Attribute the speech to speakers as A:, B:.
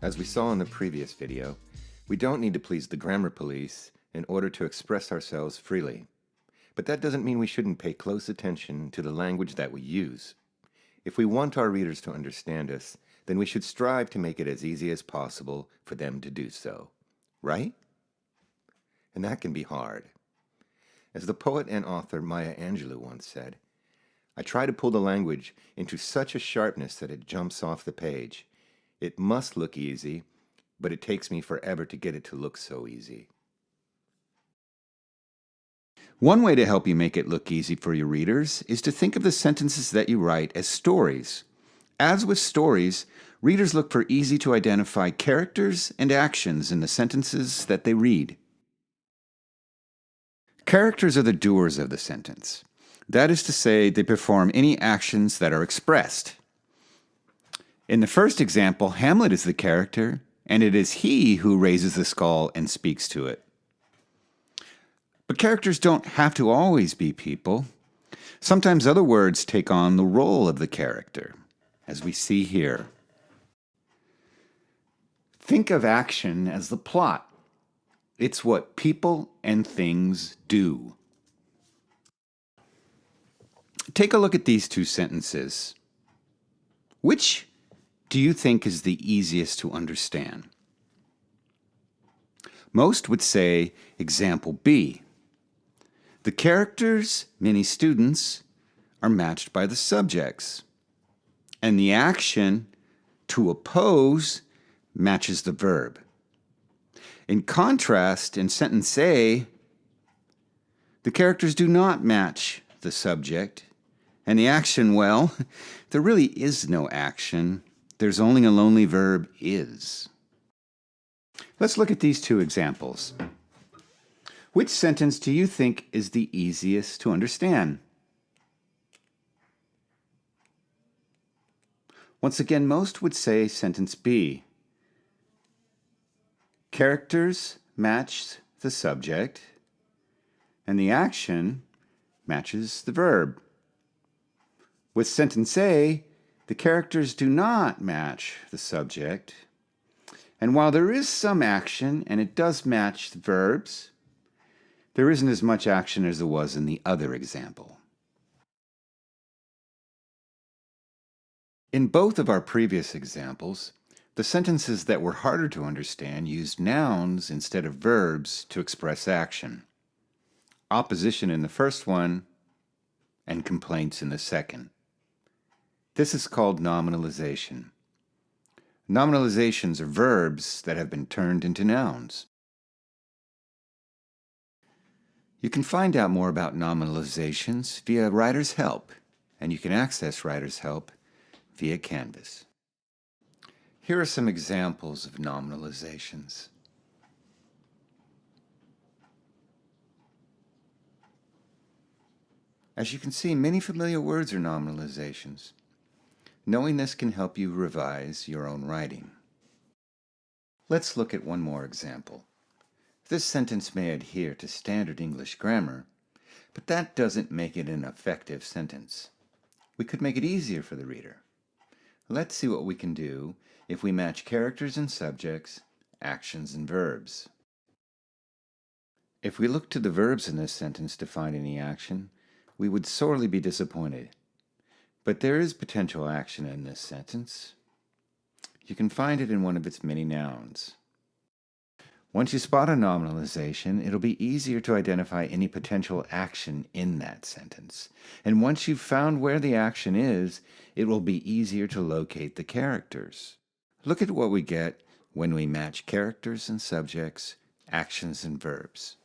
A: As we saw in the previous video, we don't need to please the grammar police in order to express ourselves freely. But that doesn't mean we shouldn't pay close attention to the language that we use. If we want our readers to understand us, then we should strive to make it as easy as possible for them to do so. Right? And that can be hard. As the poet and author Maya Angelou once said, "I try to pull the language into such a sharpness that it jumps off the page. It must look easy, but it takes me forever to get it to look so easy."
B: One way to help you make it look easy for your readers is to think of the sentences that you write as stories. As with stories, readers look for easy to identify characters and actions in the sentences that they read. Characters are the doers of the sentence. That is to say, they perform any actions that are expressed. In the first example, Hamlet is the character, and it is he who raises the skull and speaks to it. But characters don't have to always be people. Sometimes other words take on the role of the character, as we see here. Think of action as the plot. It's what people and things do. Take a look at these two sentences. Which do you think is the easiest to understand? Most would say example B. The characters, many students, are matched by the subjects, and the action, to oppose, matches the verb. In contrast, in sentence A, the characters do not match the subject, and the action, well, there really is no action. There's only a lonely verb, is. Let's look at these two examples. Which sentence do you think is the easiest to understand? Once again, most would say sentence B. Characters match the subject, and the action matches the verb. With sentence A, the characters do not match the subject, and while there is some action and it does match the verbs, there isn't as much action as there was in the other example. In both of our previous examples, the sentences that were harder to understand used nouns instead of verbs to express action. Opposition in the first one, and complaints in the second. This is called nominalization. Nominalizations are verbs that have been turned into nouns. You can find out more about nominalizations via Writer's Help, and you can access Writer's Help via Canvas. Here are some examples of nominalizations. As you can see, many familiar words are nominalizations. Knowing this can help you revise your own writing. Let's look at one more example. This sentence may adhere to standard English grammar, but that doesn't make it an effective sentence. We could make it easier for the reader. Let's see what we can do if we match characters and subjects, actions and verbs. If we look to the verbs in this sentence to find any action, we would sorely be disappointed. But there is potential action in this sentence. You can find it in one of its many nouns. Once you spot a nominalization, it'll be easier to identify any potential action in that sentence. And once you've found where the action is, it will be easier to locate the characters. Look at what we get when we match characters and subjects, actions and verbs.